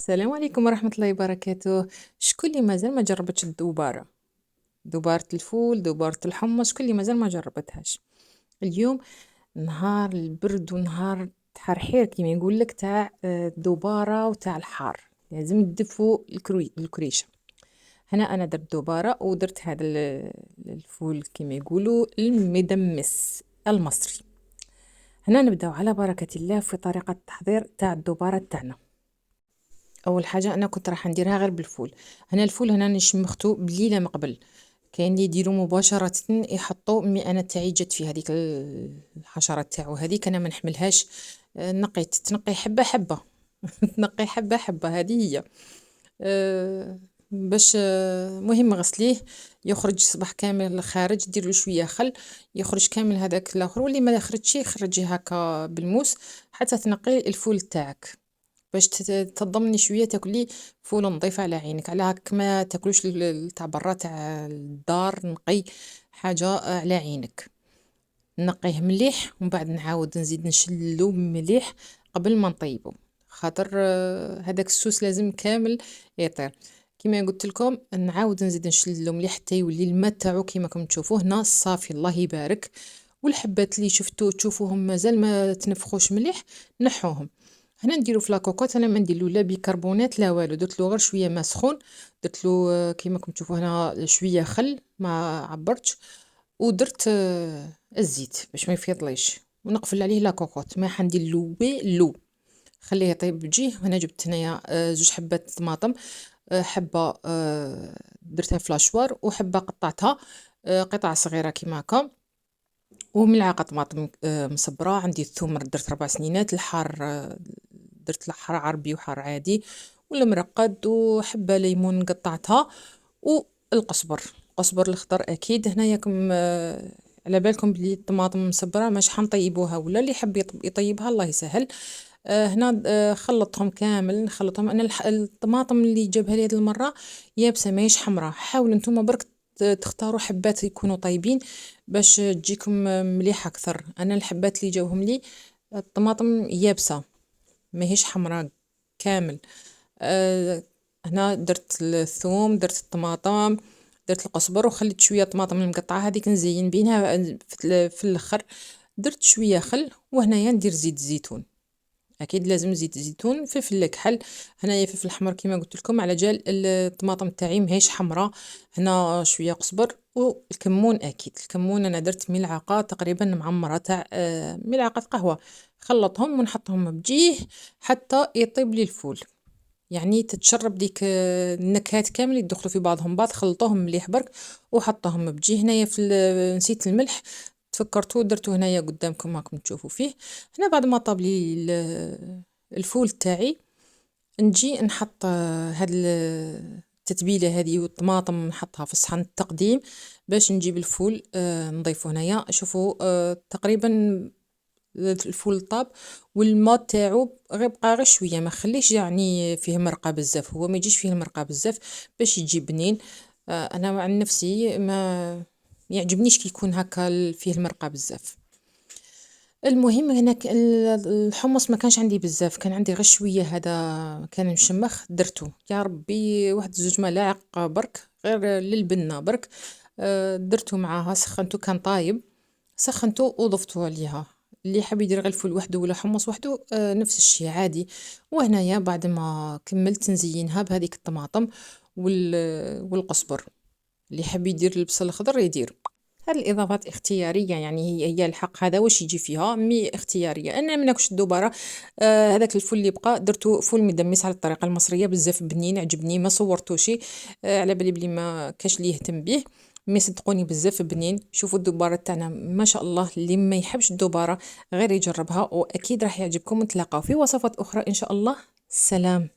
السلام عليكم ورحمة الله وبركاته. شكون اللي مازال ما جربتش الدوبارة؟ دوبارة الفول، دوبارة الحمص، شكون اللي مازال ما جربتهاش؟ اليوم نهار البرد ونهار تحرحير كيما يقول لك تاع الدوبارة وتاع الحار، لازم تدفوا الكريشة. هنا انا درت دوبارة ودرت هذا الفول كيما يقولوا المدمس المصري. هنا نبداو على بركة الله في طريقة التحضير تاع الدوبارة تاعنا. اول حاجه انا كنت راح نديرها غير بالفول. هنا الفول هنا نشمختو بليله من قبل. كاين اللي يديروا مباشره يحطوا انا تاعي جات في هذيك الحشرات تاعو، هذيك انا ما نحملهاش. نقيت تنقي حبه حبه تنقي حبه حبه، هذه هي. باش مهم غسليه يخرج صباح كامل خارج، دير له شويه خل يخرج كامل هذاك الاخر، واللي ما يخرجش خرجيه هكا بالموس حتى تنقي الفول تاعك، باش تضمني شويه تاكلي فول نظيف على عينك، على هاك ما تاكلوش تاع برا تاع الدار. نقي حاجه على عينك، نقيه مليح ومن بعد نعاود نزيد نشلو مليح قبل ما نطيبو، خاطر هذاك السوس لازم كامل يطير. كما قلت لكم نعاود نزيد نشلو مليح حتى يولي الماء تاعو كيما راكم تشوفوه هنا صافي الله يبارك. والحبات اللي شفتو تشوفوهم مازال ما تنفخوش مليح نحوهم. هنا نديرو في لاكوكوط، انا ما نديرلو لا بيكربونات لا والو، درت له غير شويه ماء سخون، درت له كيما راكم تشوفوا هنا شويه خل ما عبرتش، ودرت الزيت باش ما يفيضليش، ونقفل عليه لاكوكوط ما حندير له والو، خليه يطيب بجيه. هنا جبت هنايا زوج حبات طماطم، حبه درتها فلاشوار وحبه قطعتها قطع صغيره كيما هكا، وملعقه طماطم مصبره. عندي الثوم درت 4 سنينات، الحار درت الحار عربي وحار عادي والمرقد، وحبه ليمون قطعتها، والقزبر القزبر الخضر اكيد. هناياكم على بالكم بلي الطماطم مصبره مش حنطيبوها، ولا اللي يحب يطيبها الله يسهل. هنا خلطهم كامل، نخلطهم. انا الطماطم اللي جابها لي هذه المره يابسه ماهيش حمراء، حاولوا نتوما برك تختاروا حبات يكونوا طيبين باش تجيكم مليحه اكثر. انا الحبات اللي جاوهم لي الطماطم يابسه ماهيش حمراء كامل. هنا درت الثوم، درت الطماطم، درت القزبر، وخليت شويه طماطم المقطعه هذيك نزين بينها في الاخر. درت شويه خل، وهنايا ندير زيت الزيتون، اكيد لازم زيت الزيتون، فلفل كحل. هنايا فلفل احمر كيما قلت لكم على جال الطماطم تاعي ماهيش حمراء. هنا شويه قزبر والكمون، اكيد الكمون انا درت ملعقه تقريبا معمره تاع ملعقه قهوه. خلطهم ونحطهم بجيه حتى يطيب لي الفول، يعني تتشرب ديك النكهات كامل يدخلوا في بعضهم بعض. خلطوهم مليح برك وحطهم بجيه. هنايا نسيت الملح، تفكرتو درتو هنايا قدامكم راكم تشوفوا فيه. هنا بعد ما طاب لي الفول تاعي نجي نحط هاد التتبيله هذه والطماطم نحطها في صحن التقديم باش نجيب الفول نضيفه. هنايا شوفوا تقريبا الفول طاب والماء تاعو بقى غير شويه، ما خليش يعني فيه مرقه بزاف، هو ما يجيش فيه المرقه بزاف باش يجي بنين. انا عن نفسي ما يعجبنيش كي يكون هكا فيه المرقه بزاف. المهم هناك الحمص ما كانش عندي بزاف، كان عندي غير شويه، هذا كان مشمخ درتو يا ربي واحد زوج ملاعق برك غير للبنه برك. درتو معاها، سخنتو كان طايب، سخنته وضفته عليها. اللي حاب يدير غير الفول وحده ولا حمص وحده نفس الشيء عادي. وهنايا بعد ما كملت نزينها بهذيك الطماطم والقزبر. اللي حاب يدير البصل الخضر يدير. هاد الاضافات اختياريه، يعني هي الحق هذا واش يجي فيها مي اختياريه. انا ما ناكلش الدباره. هذاك الفول اللي بقى درتو فول مدمس على الطريقه المصريه، بزاف بنين عجبني، ما صورتوش على بالي بلي ما كاش اللي يهتم به، مي صدقوني بزاف بنين. شوفوا الدباره تاعنا ما شاء الله، اللي ما يحبش الدباره غير يجربها واكيد راح يعجبكم. نتلاقاو في وصفات اخرى ان شاء الله. سلام.